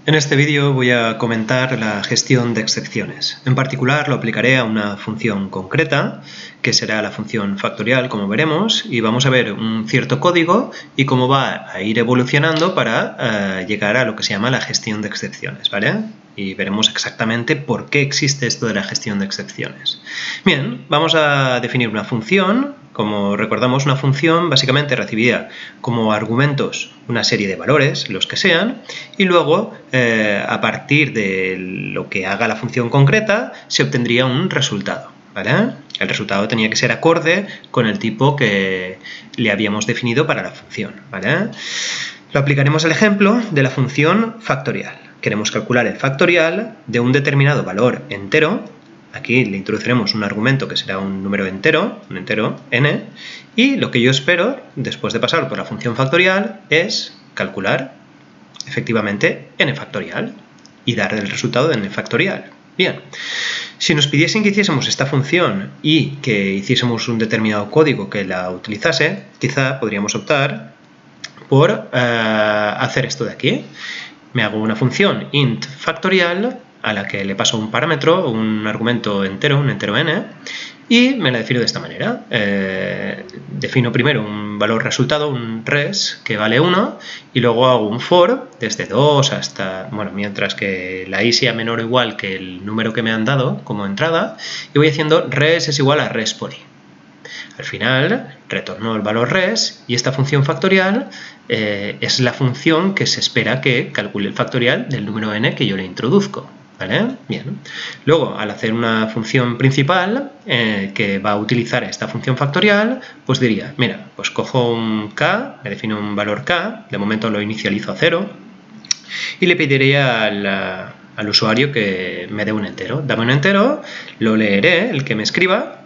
En este vídeo voy a comentar la gestión de excepciones. En particular lo aplicaré a una función concreta, que será la función factorial, como veremos, y vamos a ver un cierto código y cómo va a ir evolucionando para llegar a lo que se llama la gestión de excepciones, ¿vale? Y veremos exactamente por qué existe esto de la gestión de excepciones. Bien, vamos a definir una función. Como recordamos, una función básicamente recibía como argumentos una serie de valores, los que sean, y luego a partir de lo que haga la función concreta se obtendría un resultado, ¿vale? El resultado tenía que ser acorde con el tipo que le habíamos definido para la función, ¿vale? Lo aplicaremos al ejemplo de la función factorial. Queremos calcular el factorial de un determinado valor entero. Aquí le introduciremos un argumento que será un número entero, un entero n, y lo que yo espero, después de pasar por la función factorial, es calcular efectivamente n factorial y dar el resultado de n factorial. Bien, si nos pidiesen que hiciésemos esta función y que hiciésemos un determinado código que la utilizase, quizá podríamos optar por hacer esto de aquí. Me hago una función int factorial a la que le paso un parámetro, un argumento entero, un entero n, y me la defino de esta manera. Defino primero un valor resultado, un res, que vale 1, y luego hago un for desde 2 hasta, bueno, mientras que la i sea menor o igual que el número que me han dado como entrada, y voy haciendo res es igual a res por i. Al final retorno el valor res y esta función factorial es la función que se espera que calcule el factorial del número n que yo le introduzco. ¿Vale? Bien. Luego, al hacer una función principal que va a utilizar esta función factorial, pues diría, mira, pues cojo un k, me defino un valor k, de momento lo inicializo a 0, y le pediría al usuario que me dé un entero. Dame un entero, lo leeré, el que me escriba,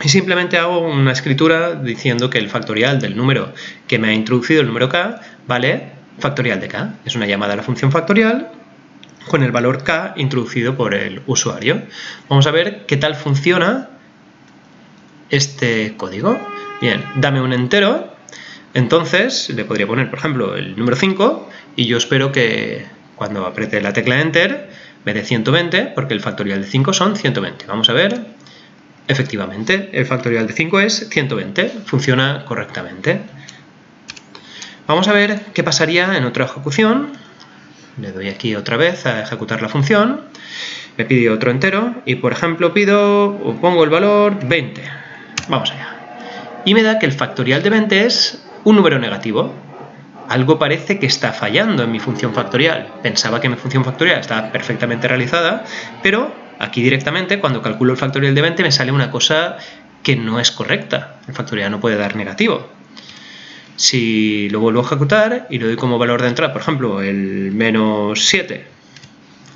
y simplemente hago una escritura diciendo que el factorial del número que me ha introducido el número k vale factorial de k. Es una llamada a la función factorial con el valor k introducido por el usuario. Vamos a ver qué tal funciona este código. Bien, dame un entero, entonces le podría poner, por ejemplo, el número 5 y yo espero que cuando apriete la tecla Enter me dé 120 porque el factorial de 5 son 120. Vamos a ver. Efectivamente, el factorial de 5 es 120, funciona correctamente. Vamos a ver qué pasaría en otra ejecución. Le doy aquí otra vez a ejecutar la función, me pide otro entero y, por ejemplo, pongo el valor 20. Vamos allá. Y me da que el factorial de 20 es un número negativo. Algo parece que está fallando en mi función factorial. Pensaba que mi función factorial estaba perfectamente realizada, pero aquí directamente, cuando calculo el factorial de 20, me sale una cosa que no es correcta. El factorial no puede dar negativo. Si lo vuelvo a ejecutar y le doy como valor de entrada, por ejemplo, el menos 7,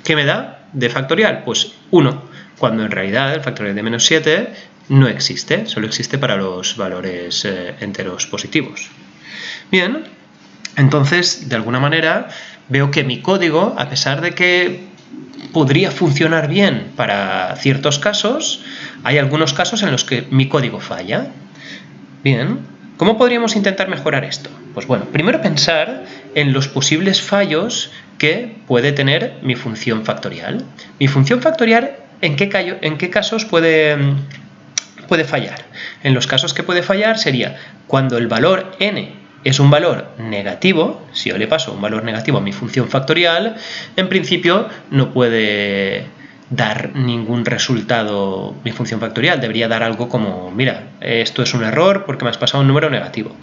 ¿qué me da de factorial? Pues 1, cuando en realidad el factorial de menos 7 no existe, solo existe para los valores enteros positivos. Bien, entonces, de alguna manera, veo que mi código, a pesar de que podría funcionar bien para ciertos casos, hay algunos casos en los que mi código falla. Bien, ¿cómo podríamos intentar mejorar esto? Pues bueno, primero pensar en los posibles fallos que puede tener mi función factorial. Mi función factorial, ¿en qué casos puede fallar? En los casos que puede fallar sería cuando el valor n es un valor negativo. Si yo le paso un valor negativo a mi función factorial, en principio no puede dar ningún resultado mi función factorial. Debería dar algo como, mira, esto es un error porque me has pasado un número negativo.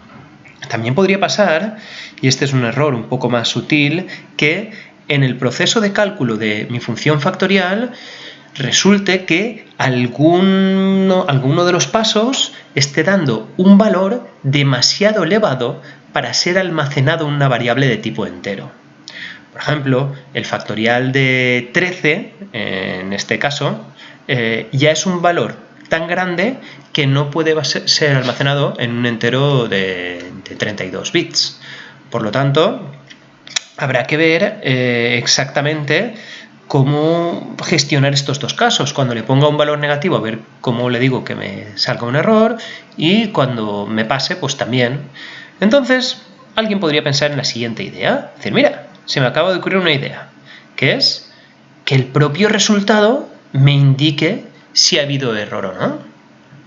También podría pasar, y este es un error un poco más sutil, que en el proceso de cálculo de mi función factorial resulte que alguno de los pasos esté dando un valor demasiado elevado para ser almacenado en una variable de tipo entero. Por ejemplo, el factorial de 13, en este caso, ya es un valor tan grande que no puede ser almacenado en un entero de 32 bits. Por lo tanto, habrá que ver exactamente cómo gestionar estos dos casos. Cuando le ponga un valor negativo, a ver cómo le digo que me salga un error, y cuando me pase, pues también. Entonces, alguien podría pensar en la siguiente idea. Decir, mira, se me acaba de ocurrir una idea. que es que el propio resultado me indique si ha habido error o no.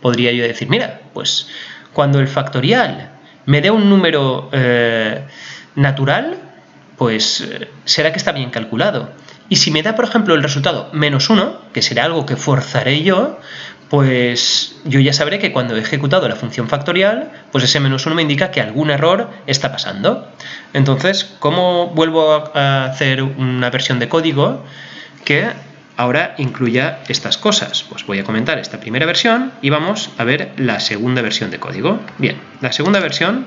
Podría yo decir, mira, pues cuando el factorial me dé un número natural, pues será que está bien calculado. Y si me da, por ejemplo, el resultado -1, que será algo que forzaré yo, pues yo ya sabré que cuando he ejecutado la función factorial, pues ese -1 me indica que algún error está pasando. Entonces, ¿cómo vuelvo a hacer una versión de código que ahora incluya estas cosas? Pues voy a comentar esta primera versión y vamos a ver la segunda versión de código. Bien, la segunda versión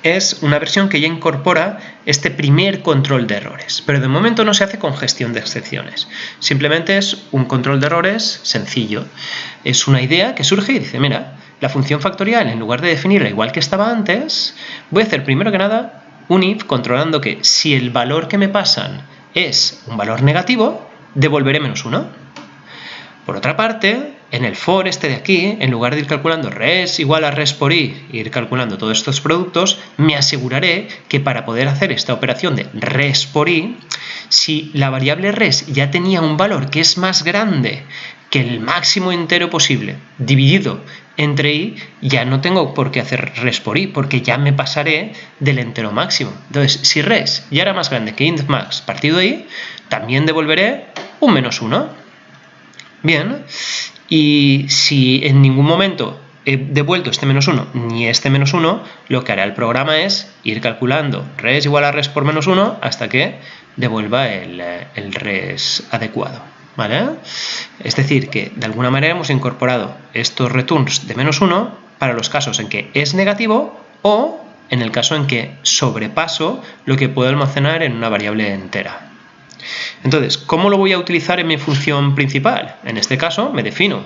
es una versión que ya incorpora este primer control de errores, pero de momento no se hace con gestión de excepciones. Simplemente es un control de errores sencillo. Es una idea que surge y dice, mira, la función factorial, en lugar de definirla igual que estaba antes, voy a hacer primero que nada un if controlando que si el valor que me pasan es un valor negativo, devolveré -1. Por otra parte, en el for este de aquí, en lugar de ir calculando res igual a res por i, e ir calculando todos estos productos, me aseguraré que para poder hacer esta operación de res por i, si la variable res ya tenía un valor que es más grande que el máximo entero posible, dividido entre i, ya no tengo por qué hacer res por i, porque ya me pasaré del entero máximo. Entonces, si res ya era más grande que int max partido de i, también devolveré un -1. Bien, y si en ningún momento he devuelto este -1 ni este -1, lo que hará el programa es ir calculando res igual a res por -1 hasta que devuelva el res adecuado, ¿vale? Es decir, que de alguna manera hemos incorporado estos returns de -1 para los casos en que es negativo o en el caso en que sobrepaso lo que puedo almacenar en una variable entera. Entonces, ¿cómo lo voy a utilizar en mi función principal? En este caso, me defino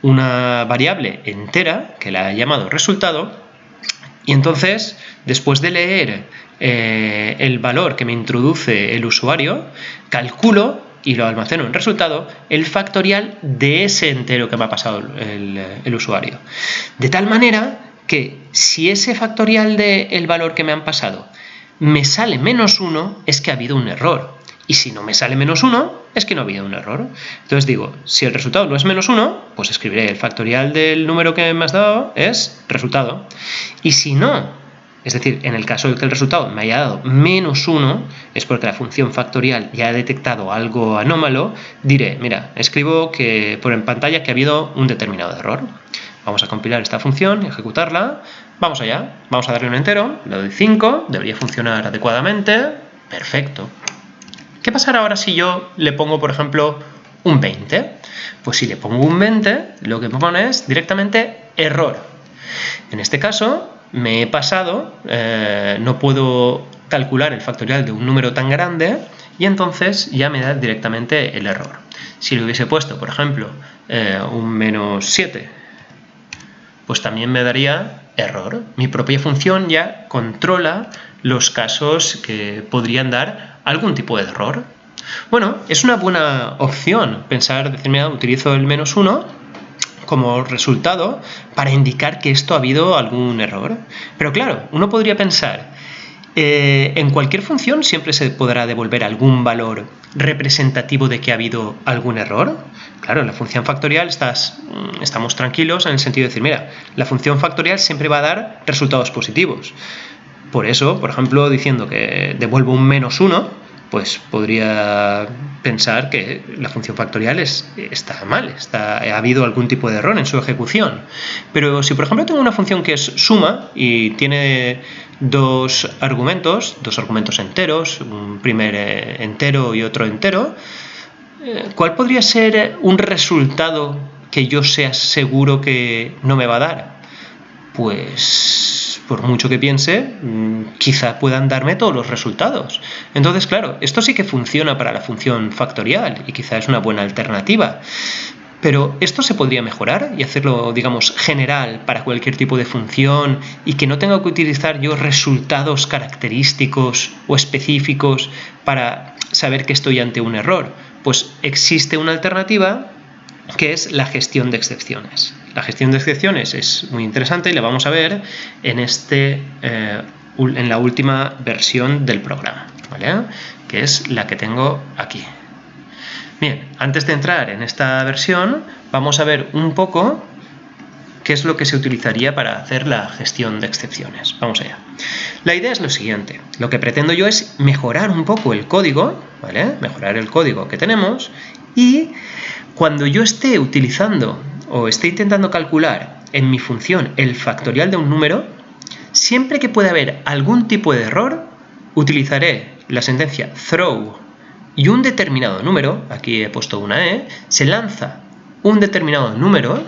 una variable entera, que la he llamado resultado, y entonces, después de leer el valor que me introduce el usuario, calculo y lo almaceno en resultado el factorial de ese entero que me ha pasado el usuario. De tal manera que si ese factorial del valor que me han pasado me sale -1, es que ha habido un error. Y si no me sale -1, es que no ha habido un error. Entonces digo, si el resultado no es -1, pues escribiré el factorial del número que me has dado es resultado. Y si no, es decir, en el caso de que el resultado me haya dado -1, es porque la función factorial ya ha detectado algo anómalo, diré, mira, escribo por en pantalla que ha habido un determinado error. Vamos a compilar esta función y ejecutarla. Vamos allá, vamos a darle un entero, le doy 5, debería funcionar adecuadamente, perfecto. ¿Qué pasará ahora si yo le pongo, por ejemplo, un 20? Pues si le pongo un 20, lo que me pone es directamente error. En este caso, me he pasado, no puedo calcular el factorial de un número tan grande y entonces ya me da directamente el error. Si le hubiese puesto, por ejemplo, un -7, pues también me daría error. Mi propia función ya controla los casos que podrían dar algún tipo de error. Bueno, es una buena opción pensar, decir, mira, utilizo el -1 como resultado para indicar que esto ha habido algún error. Pero claro, uno podría pensar, en cualquier función siempre se podrá devolver algún valor representativo de que ha habido algún error. Claro, en la función factorial estamos tranquilos en el sentido de decir, mira, la función factorial siempre va a dar resultados positivos. Por eso, por ejemplo, diciendo que devuelvo un -1, pues podría pensar que la función factorial está mal, ha habido algún tipo de error en su ejecución. Pero si, por ejemplo, tengo una función que es suma y tiene dos argumentos enteros, un primer entero y otro entero, ¿cuál podría ser un resultado que yo sea seguro que no me va a dar? Pues, por mucho que piense, quizá puedan darme todos los resultados. Entonces, claro, esto sí que funciona para la función factorial y quizá es una buena alternativa. Pero esto se podría mejorar y hacerlo, digamos, general para cualquier tipo de función y que no tenga que utilizar yo resultados característicos o específicos para saber que estoy ante un error. Pues existe una alternativa que es la gestión de excepciones. La gestión de excepciones es muy interesante y la vamos a ver en este en la última versión del programa, ¿vale? Que es la que tengo aquí. Bien, antes de entrar en esta versión, vamos a ver un poco qué es lo que se utilizaría para hacer la gestión de excepciones. Vamos allá. La idea es lo siguiente. Lo que pretendo yo es mejorar un poco el código, ¿vale? Mejorar el código que tenemos, y cuando yo esté utilizando o esté intentando calcular en mi función el factorial de un número, siempre que pueda haber algún tipo de error, utilizaré la sentencia throw y un determinado número, aquí he puesto una E, se lanza un determinado número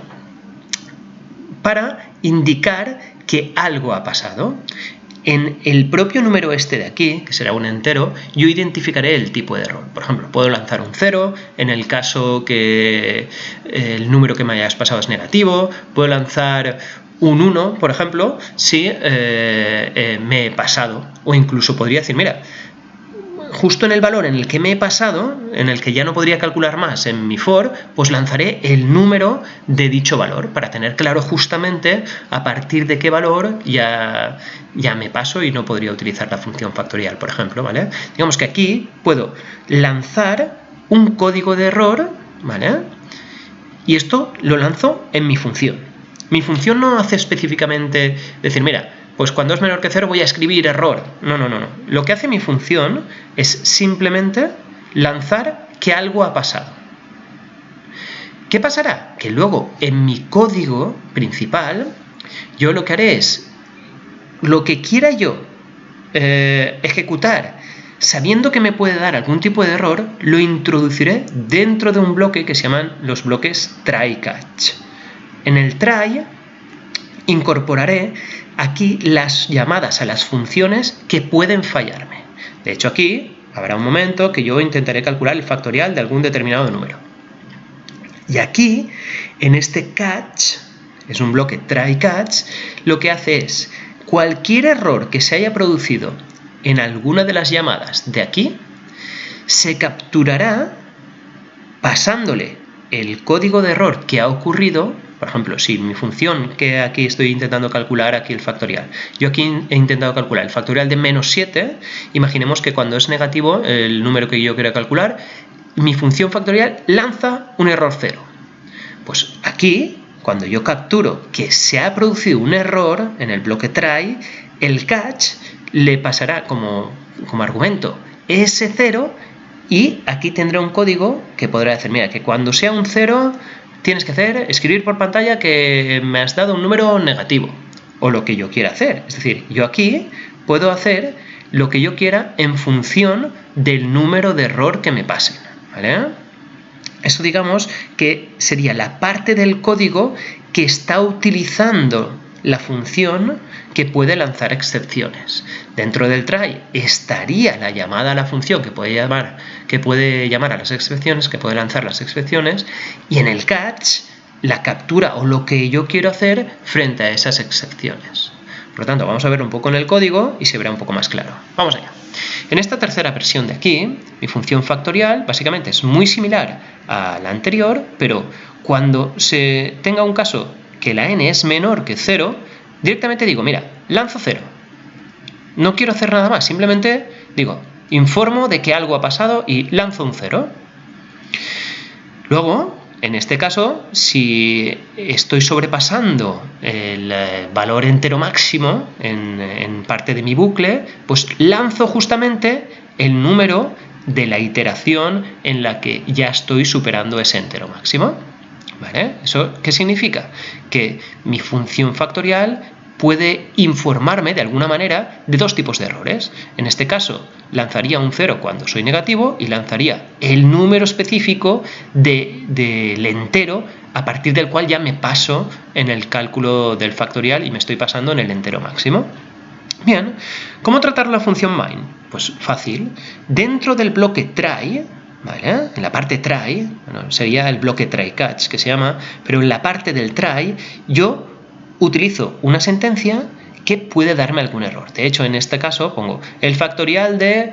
para indicar que algo ha pasado. En el propio número este de aquí, que será un entero, yo identificaré el tipo de error. Por ejemplo, puedo lanzar un 0 en el caso que el número que me hayas pasado es negativo, puedo lanzar un 1, por ejemplo, si me he pasado, o incluso podría decir, mira, justo en el valor en el que me he pasado, en el que ya no podría calcular más en mi for, pues lanzaré el número de dicho valor para tener claro justamente a partir de qué valor ya me paso y no podría utilizar la función factorial, por ejemplo, ¿vale? Digamos que aquí puedo lanzar un código de error, ¿vale? Y esto lo lanzo en mi función. Mi función no hace específicamente decir, mira, pues cuando es menor que 0 voy a escribir error. No. Lo que hace mi función es simplemente lanzar que algo ha pasado. ¿Qué pasará? Que luego en mi código principal yo lo que haré es lo que quiera yo ejecutar sabiendo que me puede dar algún tipo de error, lo introduciré dentro de un bloque que se llaman los bloques try-catch. En el try incorporaré aquí las llamadas a las funciones que pueden fallarme. De hecho, aquí habrá un momento que yo intentaré calcular el factorial de algún determinado número. Y aquí, en este catch, es un bloque try-catch, lo que hace es cualquier error que se haya producido en alguna de las llamadas de aquí, se capturará pasándole el código de error que ha ocurrido. Por ejemplo, si mi función que aquí estoy intentando calcular, aquí el factorial, yo aquí he intentado calcular el factorial de menos 7, imaginemos que cuando es negativo el número que yo quiero calcular, mi función factorial lanza un error 0. Pues aquí, cuando yo capturo que se ha producido un error en el bloque try, el catch le pasará como argumento ese 0 y aquí tendré un código que podrá decir, mira, que cuando sea un 0 tienes que escribir por pantalla que me has dado un número negativo, o lo que yo quiera hacer. Es decir, yo aquí puedo hacer lo que yo quiera en función del número de error que me pasen, ¿vale? Eso, digamos, que sería la parte del código que está utilizando la función que puede lanzar excepciones. Dentro del try estaría la llamada a la función que puede llamar a las excepciones, que puede lanzar las excepciones, y en el catch la captura o lo que yo quiero hacer frente a esas excepciones. Por lo tanto, vamos a ver un poco en el código y se verá un poco más claro. Vamos allá. En esta tercera versión de aquí, mi función factorial básicamente es muy similar a la anterior, pero cuando se tenga un caso que la n es menor que 0, directamente digo, mira, lanzo 0. No quiero hacer nada más, simplemente digo, informo de que algo ha pasado y lanzo un 0. Luego, en este caso, si estoy sobrepasando el valor entero máximo en parte de mi bucle, pues lanzo justamente el número de la iteración en la que ya estoy superando ese entero máximo. ¿Vale? ¿Eso qué significa? Que mi función factorial puede informarme de alguna manera de dos tipos de errores. En este caso, lanzaría un 0 cuando soy negativo y lanzaría el número específico del entero a partir del cual ya me paso en el cálculo del factorial y me estoy pasando en el entero máximo. Bien, ¿cómo tratar la función main? Pues fácil. Dentro del bloque try, ¿vale? En la parte try, bueno, sería el bloque try-catch que se llama, pero en la parte del try yo utilizo una sentencia que puede darme algún error. De hecho, en este caso pongo el factorial de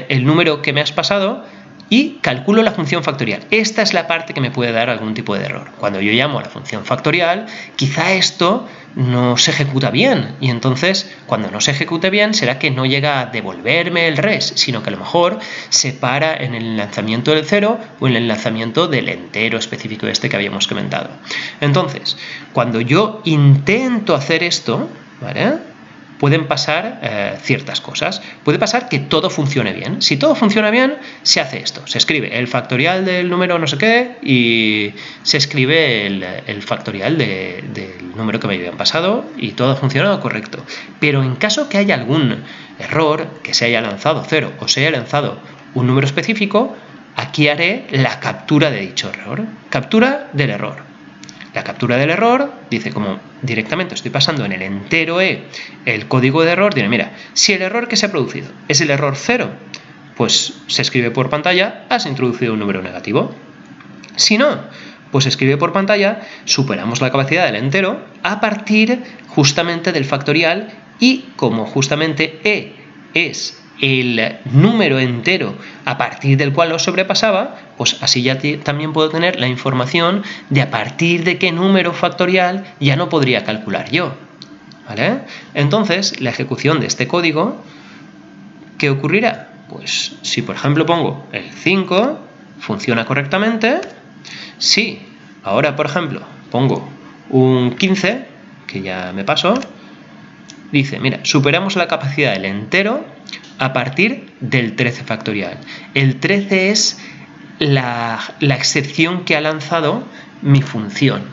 el número que me has pasado y calculo la función factorial. Esta es la parte que me puede dar algún tipo de error. Cuando yo llamo a la función factorial, quizá esto no se ejecuta bien, y entonces cuando no se ejecute bien será que no llega a devolverme el res, sino que a lo mejor se para en el lanzamiento del 0 o en el lanzamiento del entero específico este que habíamos comentado. Entonces, cuando yo intento hacer esto, ¿vale?, pueden pasar ciertas cosas. Puede pasar que todo funcione bien. Si todo funciona bien, se hace esto. Se escribe el factorial del número no sé qué y se escribe el factorial del número que me habían pasado y todo ha funcionado correcto. Pero en caso que haya algún error, que se haya lanzado 0 o se haya lanzado un número específico, aquí haré la captura de dicho error. Captura del error. La captura del error dice, como directamente estoy pasando en el entero E el código de error, diré, mira, si el error que se ha producido es el error 0, pues se escribe por pantalla, has introducido un número negativo. Si no, pues se escribe por pantalla, superamos la capacidad del entero a partir justamente del factorial, y como justamente E es el número entero a partir del cual lo sobrepasaba, pues así ya también puedo tener la información de a partir de qué número factorial ya no podría calcular yo, ¿vale? Entonces, la ejecución de este código, ¿qué ocurrirá? Pues si por ejemplo pongo el 5, funciona correctamente. Si ahora por ejemplo pongo un 15, que ya me paso, dice, mira, superamos la capacidad del entero a partir del 13 factorial. El 13 es la excepción que ha lanzado mi función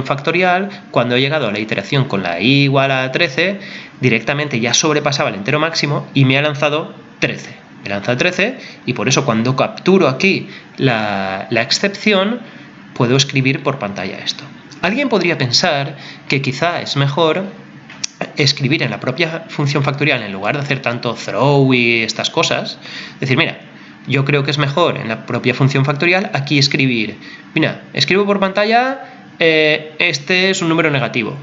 factorial. Cuando he llegado a la iteración con la i igual a 13, directamente ya sobrepasaba el entero máximo y me ha lanzado 13. Me lanza 13 y por eso cuando capturo aquí la excepción, puedo escribir por pantalla esto. Alguien podría pensar que quizá es mejor escribir en la propia función factorial, en lugar de hacer tanto throw y estas cosas, decir, mira, yo creo que es mejor en la propia función factorial aquí escribir, mira, escribo por pantalla, este es un número negativo,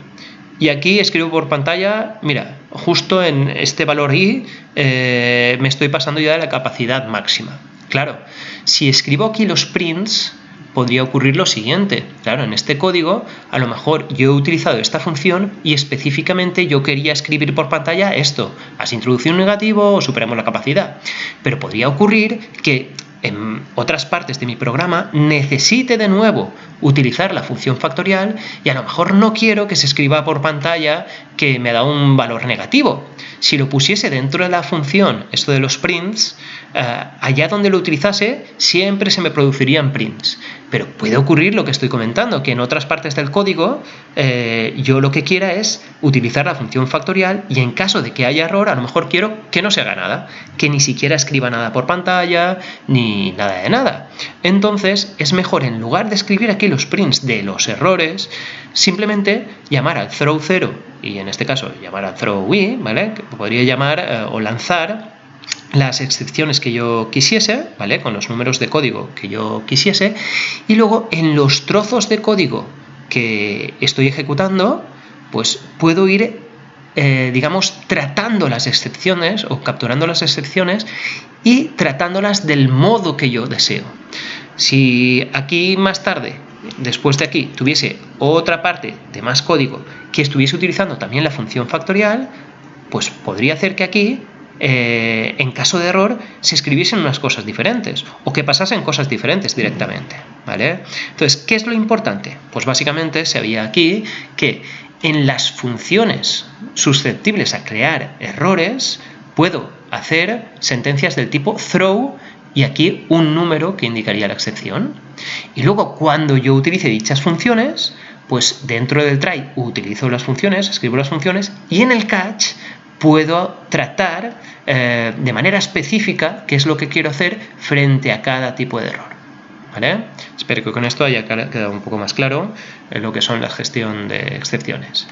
y aquí escribo por pantalla, mira, justo en este valor i me estoy pasando ya de la capacidad máxima. Claro, si escribo aquí los prints, podría ocurrir lo siguiente. Claro, en este código a lo mejor yo he utilizado esta función y específicamente yo quería escribir por pantalla esto, has introducido un negativo o superamos la capacidad, pero podría ocurrir que en otras partes de mi programa necesite de nuevo utilizar la función factorial y a lo mejor no quiero que se escriba por pantalla que me da un valor negativo. Si lo pusiese dentro de la función, esto de los prints, allá donde lo utilizase siempre se me producirían prints. Pero puede ocurrir lo que estoy comentando, que en otras partes del código yo lo que quiera es utilizar la función factorial y en caso de que haya error, a lo mejor quiero que no se haga nada, que ni siquiera escriba nada por pantalla, ni nada de nada. Entonces es mejor, en lugar de escribir aquí los prints de los errores, simplemente llamar al throw 0 y en este caso llamar al throw i, ¿vale? Que podría llamar o lanzar las excepciones que yo quisiese, ¿vale?, con los números de código que yo quisiese, y luego en los trozos de código que estoy ejecutando, pues puedo ir, digamos, tratando las excepciones o capturando las excepciones y tratándolas del modo que yo deseo. Si aquí más tarde, después de aquí, tuviese otra parte de más código que estuviese utilizando también la función factorial, pues podría hacer que aquí, en caso de error, se escribiesen unas cosas diferentes o que pasasen cosas diferentes directamente, ¿vale? Entonces, ¿qué es lo importante? Pues básicamente se veía aquí que en las funciones susceptibles a crear errores puedo hacer sentencias del tipo throw y aquí un número que indicaría la excepción. Y luego cuando yo utilice dichas funciones, pues dentro del try utilizo las funciones, escribo las funciones y en el catch puedo tratar de manera específica qué es lo que quiero hacer frente a cada tipo de error, ¿vale? Espero que con esto haya quedado un poco más claro lo que son la gestión de excepciones.